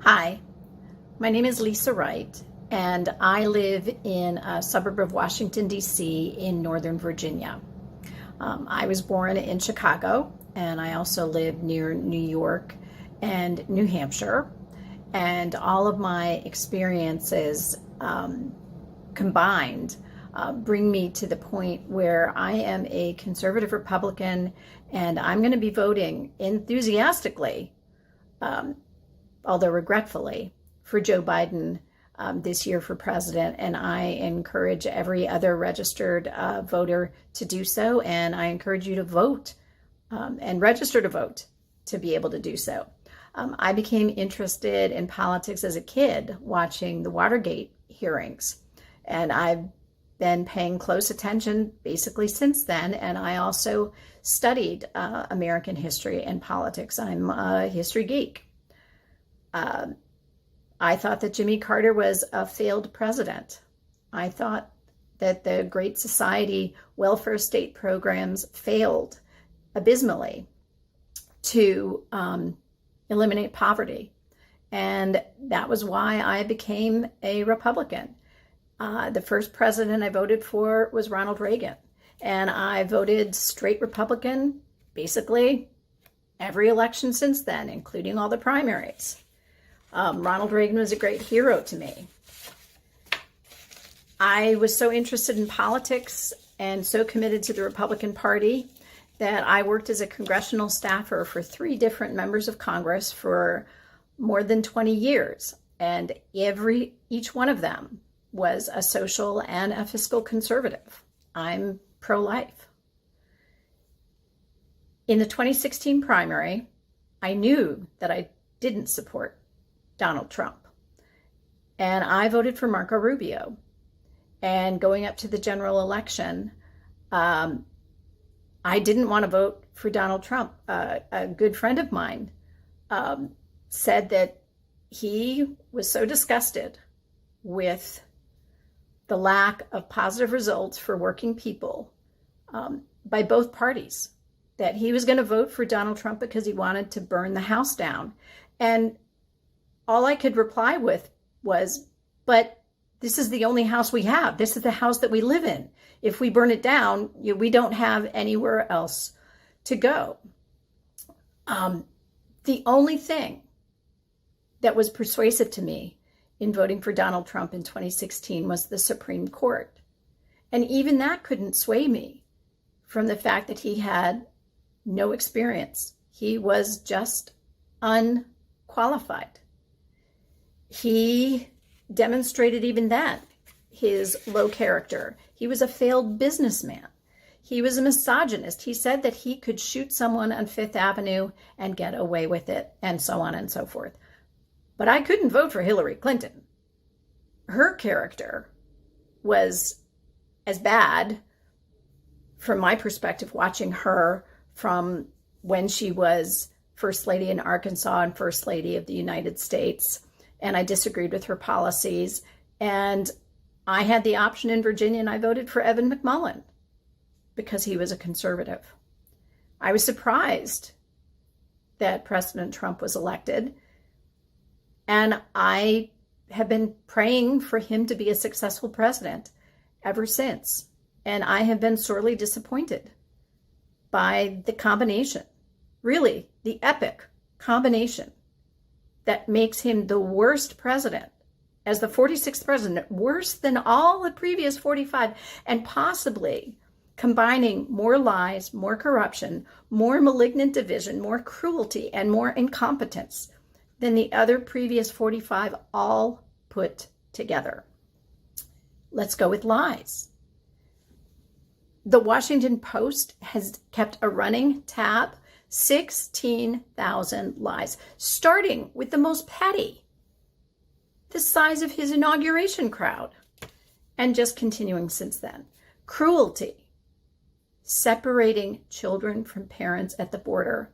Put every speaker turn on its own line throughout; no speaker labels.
Hi, my name is Lisa Wright, and I live in a suburb of Washington, D.C. in Northern Virginia. I was born in Chicago, and I also live near New York and New Hampshire. And all of my experiences combined bring me to the point where I am a conservative Republican, and I'm going to be voting enthusiastically, although regretfully, for Joe Biden this year for president. And I encourage every other registered voter to do so. And I encourage you to vote and register to vote to be able to do so. I became interested in politics as a kid watching the Watergate hearings. And I've been paying close attention basically since then. And I also studied American history and politics. I'm a history geek. I thought that Jimmy Carter was a failed president. I thought that the Great Society welfare state programs failed abysmally to eliminate poverty. And that was why I became a Republican. The first president I voted for was Ronald Reagan. And I voted straight Republican basically every election since then, including all the primaries. Ronald Reagan was a great hero to me. I was so interested in politics and so committed to the Republican Party that I worked as a congressional staffer for 3 different members of Congress for more than 20 years. And each one of them was a social and a fiscal conservative. I'm pro-life. In the 2016 primary, I knew that I didn't support Donald Trump. And I voted for Marco Rubio. And going up to the general election, I didn't want to vote for Donald Trump. A good friend of mine said that he was so disgusted with the lack of positive results for working people by both parties that he was going to vote for Donald Trump because he wanted to burn the house down. And all I could reply with was, but this is the only house we have. This is the house that we live in. If we burn it down, we don't have anywhere else to go. The only thing that was persuasive to me in voting for Donald Trump in 2016 was the Supreme Court. And even that couldn't sway me from the fact that he had no experience. He was just unqualified. He demonstrated even then his low character. He was a failed businessman. He was a misogynist. He said that he could shoot someone on Fifth Avenue and get away with it, and so on and so forth. But I couldn't vote for Hillary Clinton. Her character was as bad, from my perspective, watching her from when she was First Lady in Arkansas and First Lady of the United States. And I disagreed with her policies. And I had the option in Virginia, and I voted for Evan McMullin because he was a conservative. I was surprised that President Trump was elected. And I have been praying for him to be a successful president ever since. And I have been sorely disappointed by the combination, really the epic combination that makes him the worst president, as the 46th president, worse than all the previous 45, and possibly combining more lies, more corruption, more malignant division, more cruelty, and more incompetence than the other previous 45 all put together. Let's go with lies. The Washington Post has kept a running tab, 16,000 lies, starting with the most petty, the size of his inauguration crowd, and just continuing since then. Cruelty, separating children from parents at the border,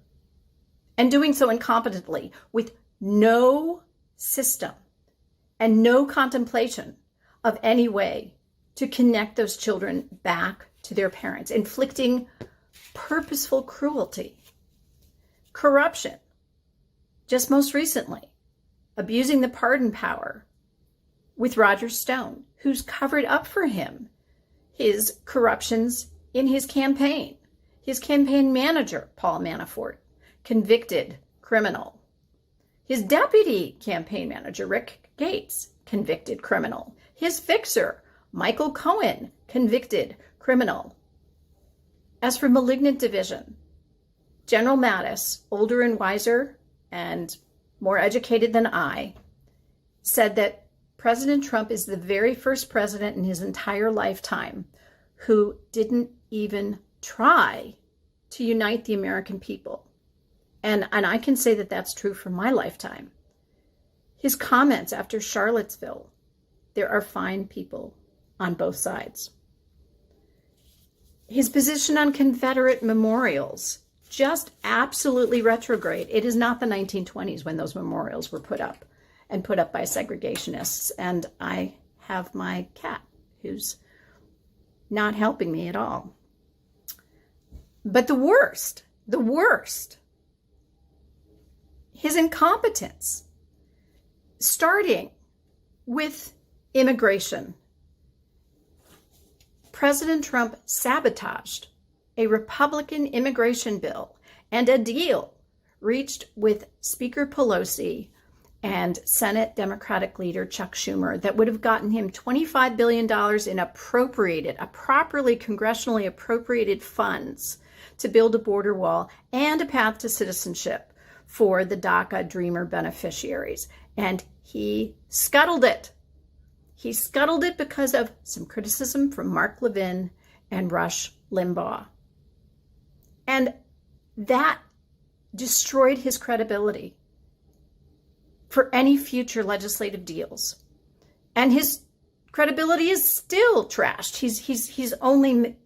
and doing so incompetently with no system and no contemplation of any way to connect those children back to their parents, inflicting purposeful cruelty. Corruption, just most recently, abusing the pardon power with Roger Stone, who's covered up for him his corruptions in his campaign. His campaign manager, Paul Manafort, convicted criminal. His deputy campaign manager, Rick Gates, convicted criminal. His fixer, Michael Cohen, convicted criminal. As for malignant division, General Mattis, older and wiser and more educated than I, said that President Trump is the very first president in his entire lifetime who didn't even try to unite the American people. And I can say that that's true for my lifetime. His comments after Charlottesville, there are fine people on both sides. His position on Confederate memorials, just absolutely retrograde. It is not the 1920s when those memorials were put up by segregationists. And I have my cat who's not helping me at all. But the worst, his incompetence, starting with immigration. President Trump sabotaged a Republican immigration bill and a deal reached with Speaker Pelosi and Senate Democratic leader Chuck Schumer that would have gotten him $25 billion in properly congressionally appropriated funds to build a border wall and a path to citizenship for the DACA Dreamer beneficiaries. And he scuttled it. He scuttled it because of some criticism from Mark Levin and Rush Limbaugh. And that destroyed his credibility for any future legislative deals. And his credibility is still trashed. He's only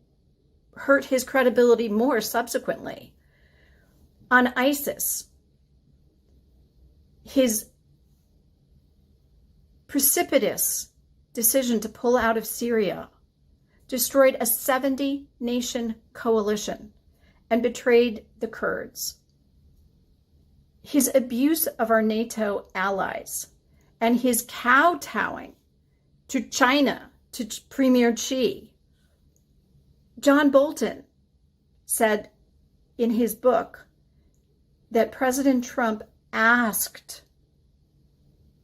hurt his credibility more subsequently. On ISIS, his precipitous decision to pull out of Syria destroyed a 70-nation coalition and betrayed the Kurds. His abuse of our NATO allies and his kowtowing to China, to Premier Xi. John Bolton said in his book that President Trump asked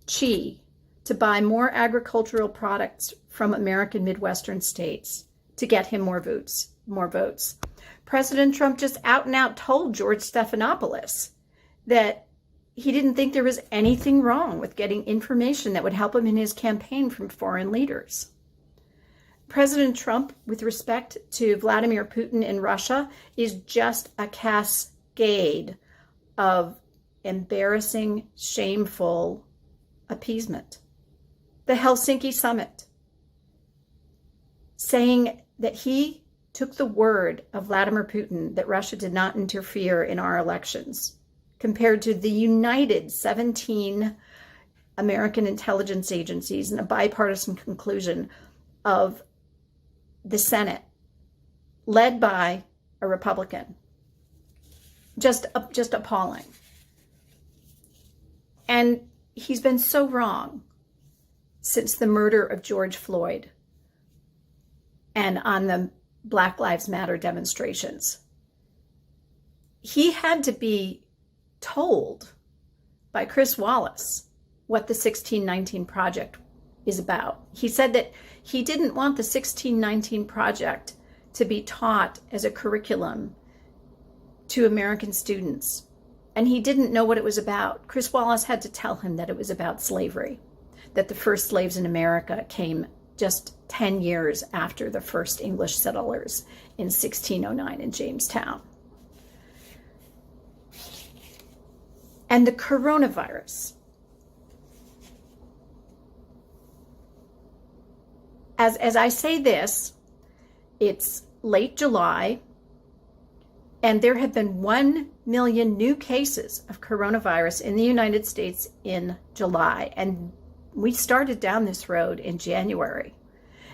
Xi to buy more agricultural products from American Midwestern states to get him more votes. President Trump just out and out told George Stephanopoulos that he didn't think there was anything wrong with getting information that would help him in his campaign from foreign leaders. President Trump, with respect to Vladimir Putin in Russia, is just a cascade of embarrassing, shameful appeasement. The Helsinki summit, saying that he took the word of Vladimir Putin that Russia did not interfere in our elections, compared to the united 17 American intelligence agencies and a bipartisan conclusion of the Senate, led by a Republican. Just appalling. And he's been so wrong since the murder of George Floyd and on the Black Lives Matter demonstrations. He had to be told by Chris Wallace what the 1619 Project is about. He said that he didn't want the 1619 Project to be taught as a curriculum to American students. And he didn't know what it was about. Chris Wallace had to tell him that it was about slavery, that the first slaves in America came just 10 years after the first English settlers in 1609 in Jamestown. And the coronavirus. As I say this, it's late July, and there have been 1 million new cases of coronavirus in the United States in July. And we started down this road in January,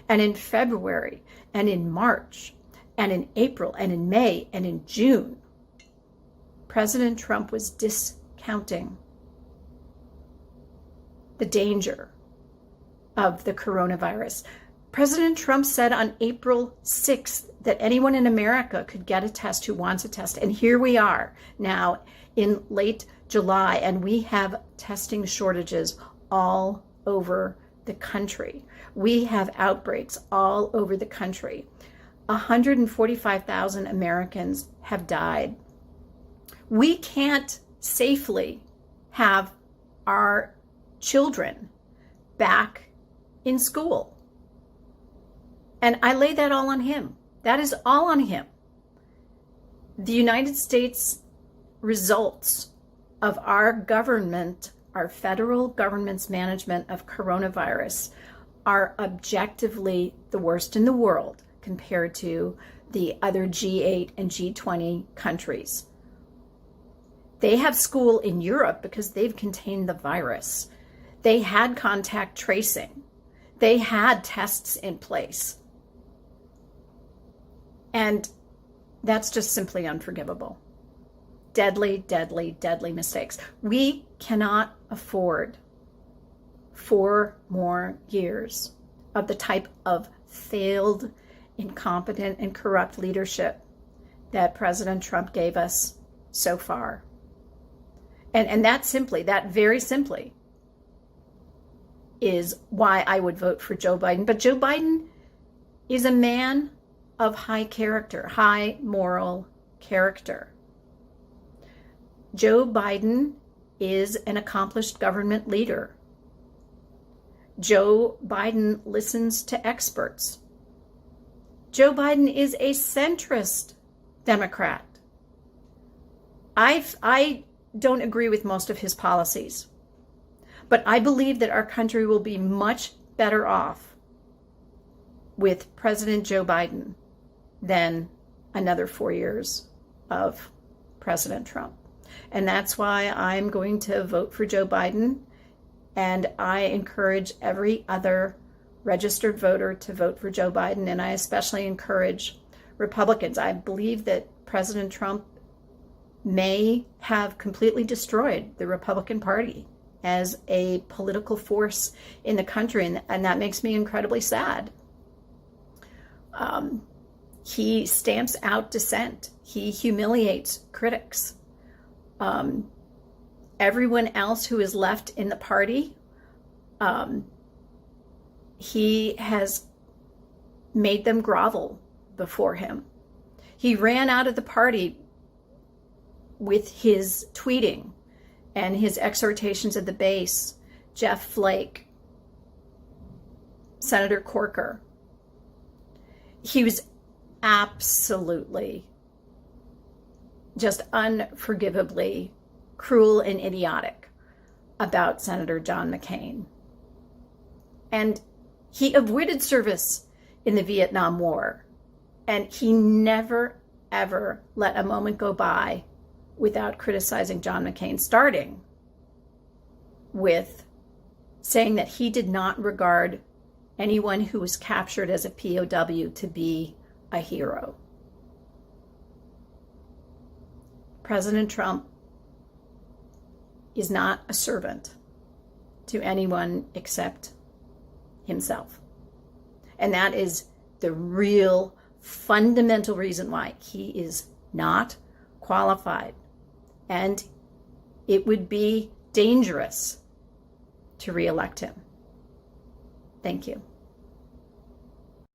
and in February, and in March, and in April, and in May, and in June. President Trump was discounting the danger of the coronavirus. President Trump said on April 6th that anyone in America could get a test who wants a test. And here we are now in late July, and we have testing shortages all over the country. We have outbreaks all over the country. 145,000 Americans have died. We can't safely have our children back in school. And I lay that all on him. That is all on him. The United States results of our government, our federal government's management of coronavirus, are objectively the worst in the world compared to the other G8 and G20 countries. They have school in Europe because they've contained the virus. They had contact tracing. They had tests in place. And that's just simply unforgivable. Deadly, deadly, deadly mistakes. We cannot afford 4 more years of the type of failed, incompetent, and corrupt leadership that President Trump gave us so far. And that very simply, is why I would vote for Joe Biden. But Joe Biden is a man of high character, high moral character. Joe Biden is an accomplished government leader. Joe Biden listens to experts. Joe Biden is a centrist Democrat. I don't agree with most of his policies, but I believe that our country will be much better off with President Joe Biden than another 4 years of President Trump. And that's why I'm going to vote for Joe Biden. And I encourage every other registered voter to vote for Joe Biden. And I especially encourage Republicans. I believe that President Trump may have completely destroyed the Republican Party as a political force in the country. And that makes me incredibly sad. He stamps out dissent. He humiliates critics. Everyone else who is left in the party, he has made them grovel before him. He ran out of the party with his tweeting and his exhortations of the base. Jeff Flake, Senator Corker. He was absolutely, just unforgivably cruel and idiotic about Senator John McCain. And he avoided service in the Vietnam War. And he never, ever let a moment go by without criticizing John McCain, starting with saying that he did not regard anyone who was captured as a POW to be a hero. President Trump is not a servant to anyone except himself. And that is the real fundamental reason why he is not qualified. And it would be dangerous to reelect him. Thank you.